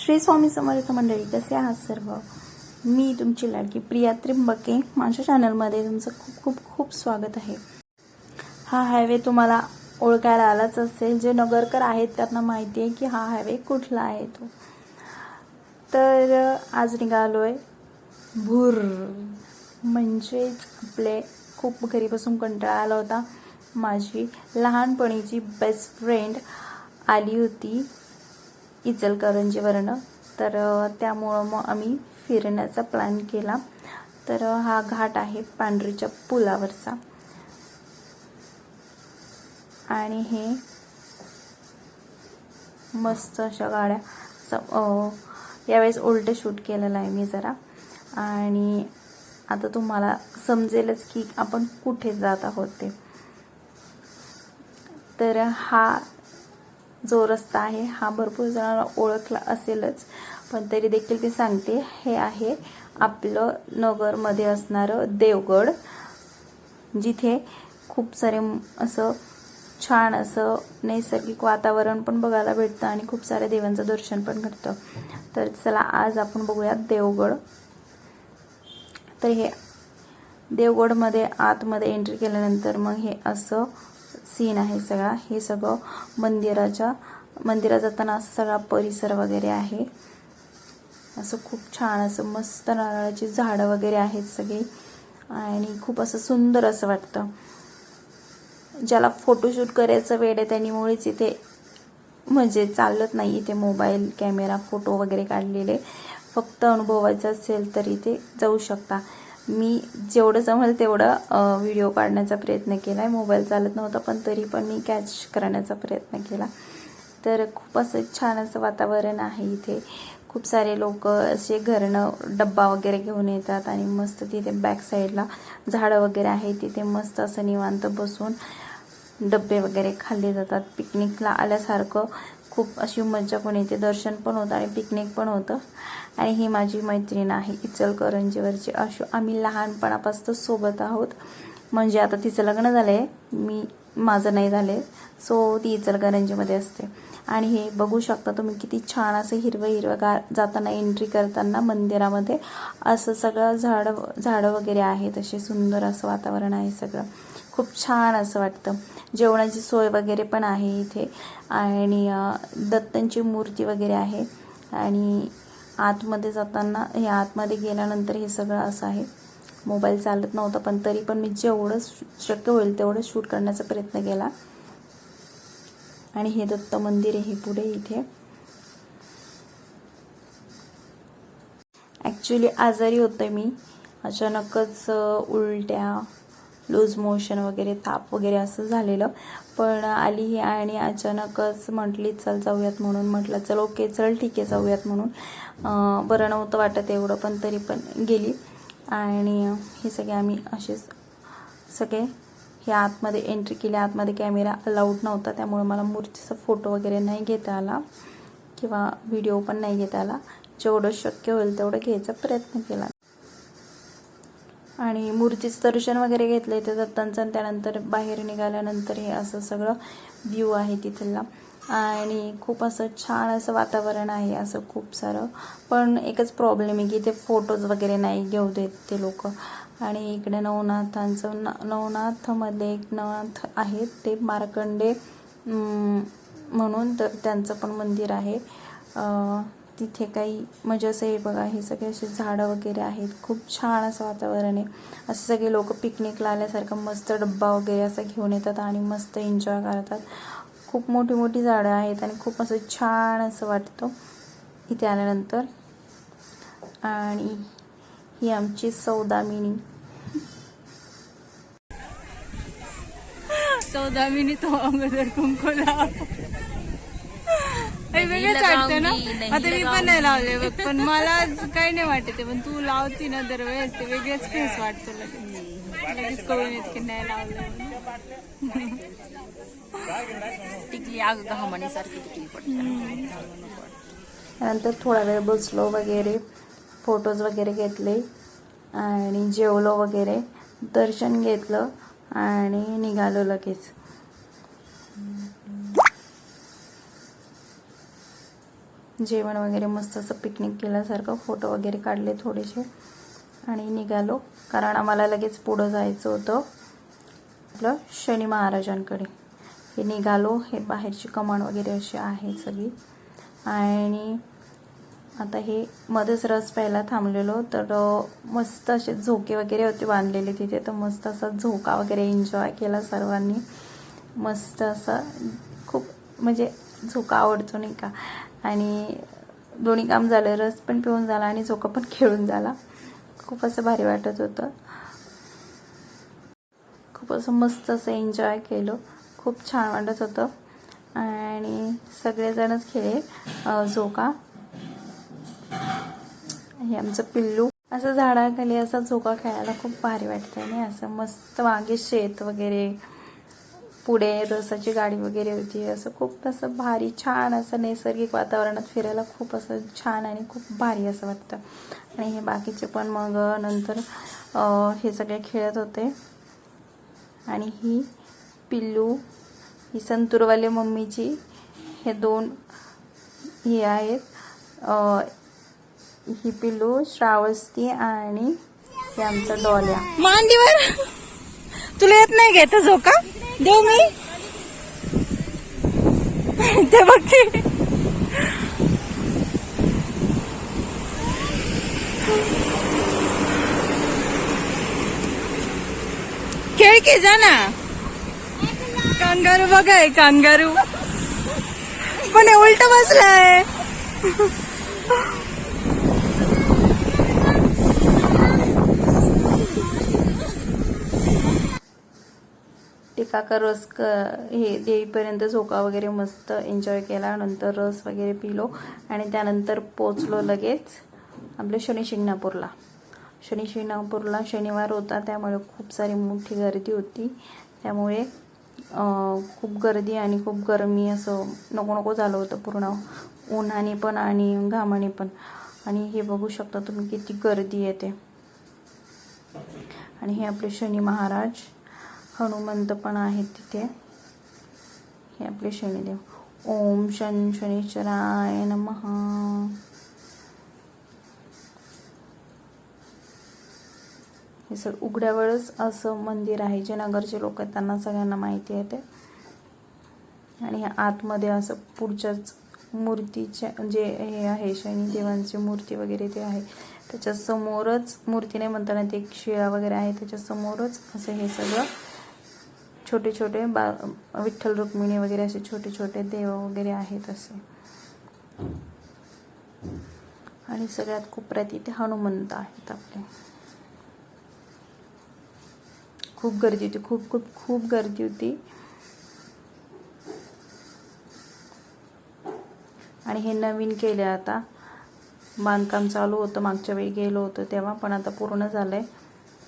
श्री स्वामी समर्थ मंडळी, कसे आहात सर्व? मी तुमची लाडकी प्रिया त्रिंबके माझ्या चॅनलमध्ये तुमचं खूप खूप खूप स्वागत आहे. हा हायवे तुम्हाला ओळखायला आलाच असेल. जे नगरकर आहेत त्यांना माहिती आहे की हा हायवे कुठला आहे तो. तर आज निघालोय भूर, म्हणजेच आपले खूप घरी बसून कंटाळा आला होता. माझी लहानपणीची बेस्ट फ्रेंड आली होती इचलकरंजीवरनं, तर त्यामुळं मग आम्ही फिरण्याचा प्लॅन केला. तर हा घाट आहे पांढरीच्या पुलावरचा आणि हे मस्त अशा गाड्या. यावेळेस उलट शूट केलेलं आहे मी जरा, आणि आता तुम्हाला समजेलच की आपण कुठे जात आहोत ते. तर हा जो रस्ता आहे हा भरपूर जणांना ओळखला असेलच, पण तरी देखील ते सांगते. हे आहे आपलं नगरमध्ये असणारं देवगड, जिथे खूप सारे असं छान असं नैसर्गिक वातावरण पण बघायला भेटतं आणि खूप साऱ्या देवांचं दर्शन पण घडतं. तर चला आज आपण बघूयात देवगड. तर हे देवगडमध्ये आतमध्ये एंट्री केल्यानंतर मग हे असं सीन आहे सगळा. हे सगळं मंदिरात जाताना असं सगळा परिसर वगैरे आहे. असं खूप छान असं मस्त नारळाची झाडं वगैरे आहेत सगळी, आणि खूप असं सुंदर असं वाटतं. ज्याला फोटोशूट करायचं वेळ आहे त्यांनी मुळेच इथे म्हणजे चालत नाही इथे मोबाईल कॅमेरा फोटो वगैरे काढलेले. फक्त अनुभवायचं असेल तर इथे जाऊ शकता. मी जेवढं जमेल तेवढं व्हिडिओ काढण्याचा प्रयत्न केला आहे. मोबाईल चालत नव्हता पण तरी पण मी कॅच करण्याचा प्रयत्न केला. तर खूप असं छान असं वातावरण आहे इथे. खूप सारे लोक असे घरनं डब्बा वगैरे घेऊन येतात आणि मस्त तिथे बॅक साईडला झाडं वगैरे आहे. तिथे मस्त असं निवांत बसून डब्बे वगैरे खाल्ले जातात. पिकनिकला आल्यासारखं खूप अशी मज्जा पण येते, दर्शन पण होतं आणि पिकनिक पण होतं. आणि ही माझी मैत्रीण आहे इचलकरंजीवरची आशू. आम्ही लहानपणापासून सोबत आहोत. म्हणजे आता तिचं लग्न झालं आहे, माझं नाही झाले, सो ती इचलकरंजीमध्ये असते. आणि हे बघू शकता तुम्ही किती छान असं हिरवं जाताना एंट्री करताना मंदिरामध्ये असं सगळं झाडं वगैरे आहेत. असे सुंदर असं वातावरण आहे सगळं, खूप छान असं वाटतं. जेवणाची सोय वगैरे पण आहे इथे, आणि दत्तांची मूर्ती वगैरे आहे. आणि आतमध्ये जाताना हे आतमध्ये गेल्यानंतर हे सगळं असं आहे. मोबाईल चालत नव्हता पण तरी पण मी जेवढं शक्य होईल तेवढं शूट करण्याचा प्रयत्न केला. आणि हे दत्त मंदिर आहे पुढे इथे. ॲक्च्युली आजारी होते मी, अचानकच उलट्या, लूज मोशन वगैरे, ताप वगैरे असं झालेलं. पण आली आणि अचानकच म्हटली चल जाऊयात, म्हणून म्हटलं चल ओके चल ठीक आहे जाऊयात म्हणून. बरं नव्हतं वाटत एवढं पण तरी पण गेली. आणि हे सगळे आम्ही असेच सगळे हे आतमध्ये एंट्री केली. आतमध्ये कॅमेरा अलाउड नव्हता त्यामुळे मला मूर्तीचा फोटो वगैरे नाही घेता आला किंवा व्हिडिओ पण नाही घेता आला. जेवढं शक्य होईल तेवढं घ्यायचा प्रयत्न केला. आणि मूर्तीचं दर्शन वगैरे घेतलं ते दत्तांचं. आणि त्यानंतर बाहेर निघाल्यानंतर हे असं सगळं व्ह्यू आहे तिथला. आणि खूप असं छान असं वातावरण आहे असं खूप सारं. पण एकच प्रॉब्लेम आहे की इथे फोटोज वगैरे नाही घेऊ देत ते लोक. आणि इकडे नवनाथमध्ये एक नवनाथ आहेत ते मार्कंडे म्हणून, तर त्यांचं पण मंदिर आहे तिथे. काही म्हणजे असं हे बघा, हे सगळे असे झाडं वगैरे आहेत. खूप छान असं वातावरण आहे. असं सगळे लोक पिकनिकला आल्यासारखं मस्त डब्बा वगैरे असं घेऊन येतात आणि मस्त एन्जॉय करतात. खूप मोठी मोठी झाडं आहेत आणि खूप असं छान असं वाटतं इथे आल्यानंतर. आणि ही आमची सौदामिनी. सौदामिनी तो अगोदर कुंकुला वेगळंच वाटतं ना. आता मी पण नाही लावले बघ, पण मला काही नाही वाटत, पण तू लावती ना दरवेळेस ते वेगळेच फेस वाटतो. लगेच कळून येत की नाही लावलं. टिकली आग गहमानी सारखी टिकली पडते. त्यानंतर थोडा वेळ बसलो वगैरे, फोटोज वगैरे घेतले आणि जेवलो वगैरे, दर्शन घेतलं आणि निघालो लगेच. जेवण वगैरे मस्त असं पिकनिक केल्यासारखं फोटो वगैरे काढले थोडेसे आणि निघालो, कारण आम्हाला लगेच पुढं जायचं होतं आपलं शनी महाराजांकडे. हे निघालो. हे बाहेरची कमान वगैरे अशी आहे सगळी. आणि आता हे मध्येच रस प्यायला थांबलेलो, तर मस्त असे झोके वगैरे होते बांधलेले तिथे, तर मस्त असा झोका वगैरे एन्जॉय केला सर्वांनी. मस्त असं खूप म्हणजे झोका आवडतो नाही का, आणि दोन्ही काम झालं, रस पण पिऊन झाला आणि झोका पण खेळून झाला. खूप असं भारी वाटत होतं. खूप असं मस्त असं एन्जॉय केलं, खूप छान वाटत होतं. आणि सगळेजणच खेळले झोका. हे आमचं पिल्लू असं झाडाखाली असा झोका खेळायला खूप भारी वाटतं आणि असं मस्त मागे शेत वगैरे, पुढे रसाची गाडी वगैरे होती. असं खूप असं भारी छान असं नैसर्गिक वातावरणात फिरायला खूप असं छान आणि खूप भारी असं वाटतं. आणि हे बाकीचे पण मग नंतर हे सगळे खेळत होते. आणि ही पिल्लू, ही संतूरवाले मम्मीची हे 2 हे आहेत. ही पिल्लू श्रावस्ती आणि हे आमचा डॉल्या. मांडीवर तुला येत नाही घेत झोका? देऊ मी ते बघते. खेळ की जा ना. कांगारू बघाय, कांगारू पण उलट बसलाय. टिका का रस हे देईपर्यंत झोका वगैरे मस्त एन्जॉय केला. नंतर रस वगैरे पिलो आणि त्यानंतर पोचलो लगेच आपल्या शनी शिंगणापूरला. शनी शिंगणापूरला शनिवार होता, त्यामुळे खूप सारी मोठी गर्दी होती. त्यामुळे खूप गर्दी आणि खूप गरमी, असं नको नको झालं होतं पूर्ण, उन्हाने पण आणि घामाने पण. आणि हे बघू शकता तुम्ही किती गर्दी येते. आणि हे आपले शनी महाराज, हनुमंत पण आहेत तिथे. हे आपले शनिदेव. ओम शनीश्वराय नमः. हे सर उघड्यावरच असं मंदिर आहे. जे नगरचे लोक आहेत त्यांना सगळ्यांना माहिती आहे ते. आणि हे आतमध्ये असं पुढच्याच मूर्तीच्या जे हे आहे शनिदेवांची मूर्ती वगैरे ते आहे, त्याच्या समोरच, मूर्ती नाही म्हणताना ते एक शिळा वगैरे आहे, त्याच्या समोरच असं हे सगळं छोटे छोटे विठ्ठल रुक्मिणी वगैरे असे छोटे छोटे देव वगैरे आहेत असे. आणि सगळ्यात कोपऱ्यात इथे हनुमंत आहेत आपले. खूप गर्दी होती, खूप खूप खूप गर्दी होती. आणि हे नवीन केले आता, बांधकाम चालू होतं, मागच्या वेळी गेलो होतो तेव्हा, पण आता पूर्ण झालंय.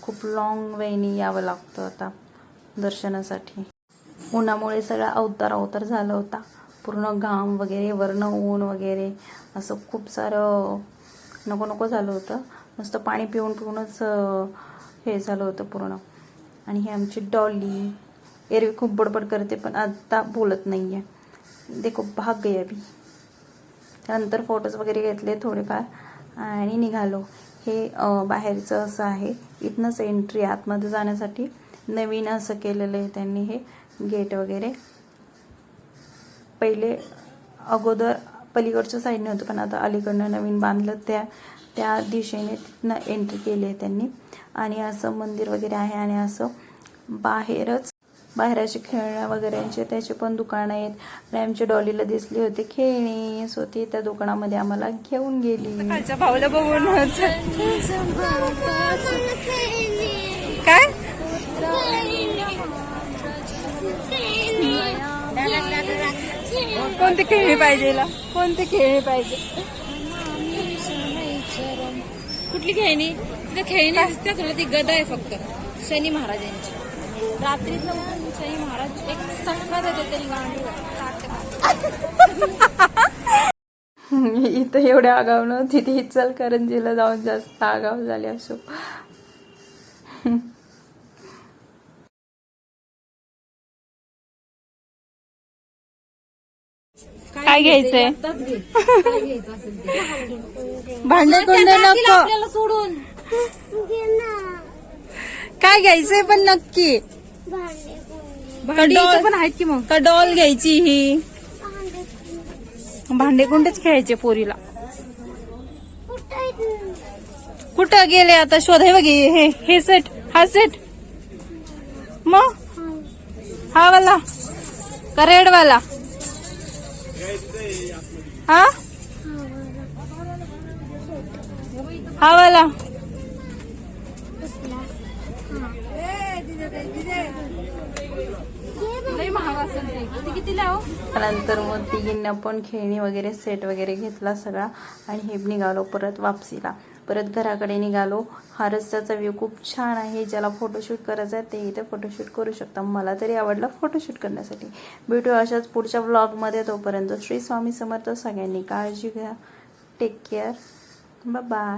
खूप लॉंग वेनी यावं लागतं आता दर्शनासाठी. उन्हामुळे सगळा अवतार झाला होता, पूर्ण घाम वगैरे, वर्ण ऊन वगैरे, असं खूप सारं नको नको झालं होतं. नुसतं पाणी पिऊन पिऊनच हे झालं होतं पूर्ण. आणि ही आमची डॉली एरवी खूप बडबड करते, पण आता बोलत नाही आहे. देखो भाग गई अभी. त्यानंतर फोटोज वगैरे घेतले थोडेफार आणि निघालो. हे बाहेरचं असं आहे, इथनंच एंट्री आतमध्ये जाण्यासाठी. नवीन असं केलेलं आहे त्यांनी हे गेट वगैरे. पहिले अगोदर पलीकडच्या साईडने होतं, पण आता अलीकडनं नवीन बांधलं, त्या दिशेने तिथनं एंट्री केली आहे त्यांनी. आणि असं मंदिर वगैरे आहे. आणि असं बाहेर असे खेळण्या वगैरेचे त्याचे पण दुकानं आहेत. आणि आमच्या डॉलीला दिसली होती खेळणी, सो ती त्या दुकानामध्ये आम्हाला घेऊन गेली. खालच्या भाऊला बघून काय कोणती खेळणी पाहिजे, कोणती खेळणी पाहिजे, कुठली खेळणी? तिथे खेळणी असते तुला, ती गदा आहे फक्त शनी महाराजांची. रात्रीत शनी महाराज एक सटका देते तरी इथं एवढ्या आगाव नव्हती ती, इचलकरंजीला जाऊन जास्त आगाव झाली असो. काय काय घ्यायचंय भांडे कोंडे नको सोडून काय घ्यायचंय पण नक्की डॉल पण आहेत की मग का डॉल घ्यायची ही भांडे कोंडेच खेळायचे पोरीला कुठं गेले आता शोध हे बघ हे सेट हा सेट मग हा वाला का रेड वाला हा हा वाला त्यानंतर मग तिघींना पण खेळणी वगैरे सेट वगैरे घेतला सगळा आणि हे निघालो परत वापसीला. परत घराकडे निघालो. हा रस्त्याचा व्ह्यू खूप छान आहे. ज्याला फोटोशूट करायचं आहे ते इथे फोटोशूट करू शकता. मला तरी आवडला फोटोशूट करण्यासाठी. भेटूया अशाच पुढच्या व्लॉगमध्ये. तोपर्यंत श्री स्वामी समर्थ. सगळ्यांनी काळजी घ्या. Take care. Bye bye.